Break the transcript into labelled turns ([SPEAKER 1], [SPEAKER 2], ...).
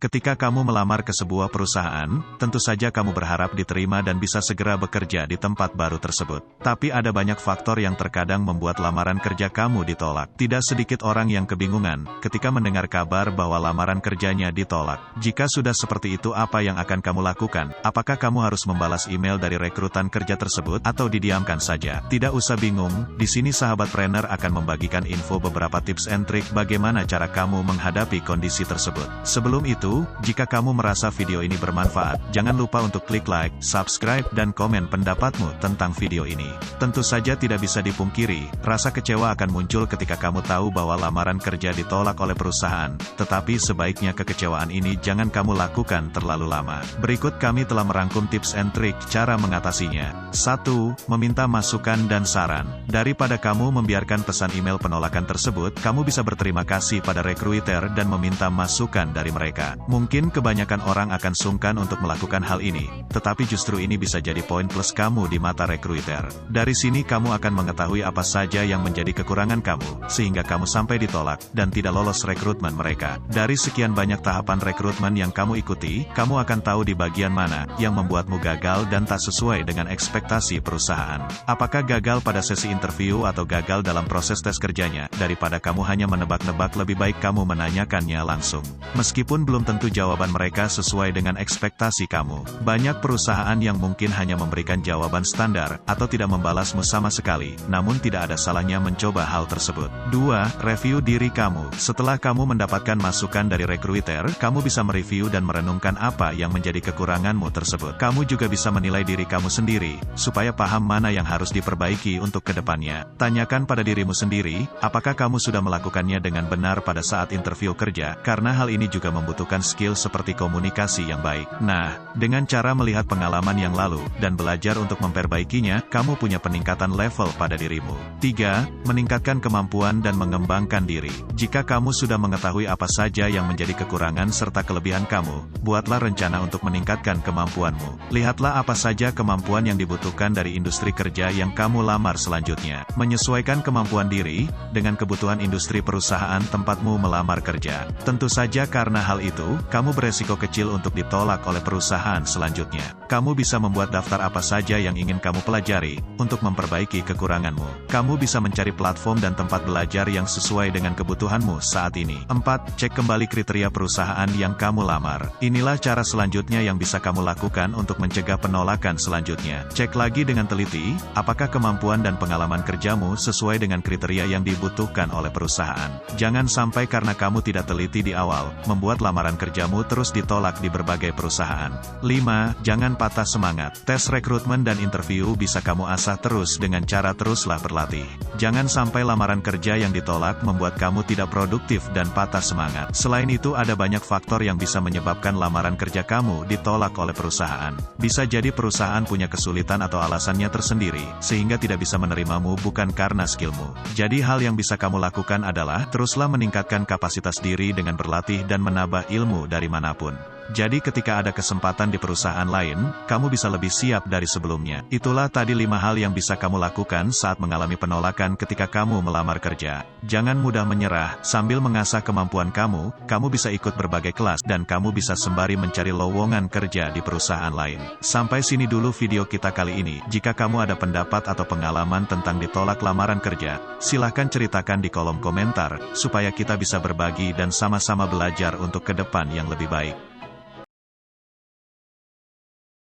[SPEAKER 1] Ketika kamu melamar ke sebuah perusahaan, tentu saja kamu berharap diterima dan bisa segera bekerja di tempat baru tersebut. Tapi ada banyak faktor yang terkadang membuat lamaran kerja kamu ditolak. Tidak sedikit orang yang kebingungan ketika mendengar kabar bahwa lamaran kerjanya ditolak. Jika sudah seperti itu, apa yang akan kamu lakukan? Apakah kamu harus membalas email dari rekrutan kerja tersebut atau didiamkan saja? Tidak usah bingung, di sini sahabat trainer akan membagikan info beberapa tips and trik bagaimana cara kamu menghadapi kondisi tersebut. Sebelum itu, jika kamu merasa video ini bermanfaat, jangan lupa untuk klik like, subscribe, dan komen pendapatmu tentang video ini. Tentu saja tidak bisa dipungkiri, rasa kecewa akan muncul ketika kamu tahu bahwa lamaran kerja ditolak oleh perusahaan, tetapi sebaiknya kekecewaan ini jangan kamu lakukan terlalu lama. Berikut kami telah merangkum tips and trik cara mengatasinya. 1. Meminta masukan dan saran. Daripada kamu membiarkan pesan email penolakan tersebut, kamu bisa berterima kasih pada recruiter dan meminta masukan dari mereka. Mungkin kebanyakan orang akan sungkan untuk melakukan hal ini, tetapi justru ini bisa jadi poin plus kamu di mata recruiter. Dari sini kamu akan mengetahui apa saja yang menjadi kekurangan kamu, sehingga kamu sampai ditolak, dan tidak lolos rekrutmen mereka. Dari sekian banyak tahapan rekrutmen yang kamu ikuti, kamu akan tahu di bagian mana yang membuatmu gagal dan tak sesuai dengan ekspektasi perusahaan. Apakah gagal pada sesi interview atau gagal dalam proses tes kerjanya? Daripada kamu hanya menebak-nebak, lebih baik kamu menanyakannya langsung. Meskipun belum tentu jawaban mereka sesuai dengan ekspektasi kamu. Banyak perusahaan yang mungkin hanya memberikan jawaban standar, atau tidak membalasmu sama sekali, namun tidak ada salahnya mencoba hal tersebut. 2. Review diri kamu. Setelah kamu mendapatkan masukan dari recruiter, kamu bisa mereview dan merenungkan apa yang menjadi kekuranganmu tersebut. Kamu juga bisa menilai diri kamu sendiri, supaya paham mana yang harus diperbaiki untuk kedepannya. Tanyakan pada dirimu sendiri, apakah kamu sudah melakukannya dengan benar pada saat interview kerja, karena hal ini juga membutuhkan skill seperti komunikasi yang baik. Nah, dengan cara melihat pengalaman yang lalu, dan belajar untuk memperbaikinya, kamu punya peningkatan level pada dirimu. 3. Meningkatkan kemampuan dan mengembangkan diri. Jika kamu sudah mengetahui apa saja yang menjadi kekurangan serta kelebihan kamu, buatlah rencana untuk meningkatkan kemampuanmu. Lihatlah apa saja kemampuan yang dibutuhkan dari industri kerja yang kamu lamar selanjutnya. Menyesuaikan kemampuan diri dengan kebutuhan industri perusahaan tempatmu melamar kerja. Tentu saja karena hal itu, kamu beresiko kecil untuk ditolak oleh perusahaan selanjutnya. Kamu bisa membuat daftar apa saja yang ingin kamu pelajari, untuk memperbaiki kekuranganmu. Kamu bisa mencari platform dan tempat belajar yang sesuai dengan kebutuhanmu saat ini. 4. Cek kembali kriteria perusahaan yang kamu lamar. Inilah cara selanjutnya yang bisa kamu lakukan untuk mencegah penolakan selanjutnya. Cek lagi dengan teliti, apakah kemampuan dan pengalaman kerjamu sesuai dengan kriteria yang dibutuhkan oleh perusahaan. Jangan sampai karena kamu tidak teliti di awal, membuat lamaran kerjamu terus ditolak di berbagai perusahaan. 5. Jangan patah semangat. Tes rekrutmen dan interview bisa kamu asah terus dengan cara teruslah berlatih. Jangan sampai lamaran kerja yang ditolak membuat kamu tidak produktif dan patah semangat. Selain itu, ada banyak faktor yang bisa menyebabkan lamaran kerja kamu ditolak oleh perusahaan. Bisa jadi perusahaan punya kesulitan atau alasannya tersendiri, sehingga tidak bisa menerimamu bukan karena skillmu. Jadi hal yang bisa kamu lakukan adalah, teruslah meningkatkan kapasitas diri dengan berlatih dan menambah ilmu dari manapun. Jadi ketika ada kesempatan di perusahaan lain, kamu bisa lebih siap dari sebelumnya. Itulah tadi 5 hal yang bisa kamu lakukan saat mengalami penolakan ketika kamu melamar kerja. Jangan mudah menyerah, sambil mengasah kemampuan kamu bisa ikut berbagai kelas, dan kamu bisa sembari mencari lowongan kerja di perusahaan lain. Sampai sini dulu video kita kali ini. Jika kamu ada pendapat atau pengalaman tentang ditolak lamaran kerja, silahkan ceritakan di kolom komentar, supaya kita bisa berbagi dan sama-sama belajar untuk ke depan yang lebih baik.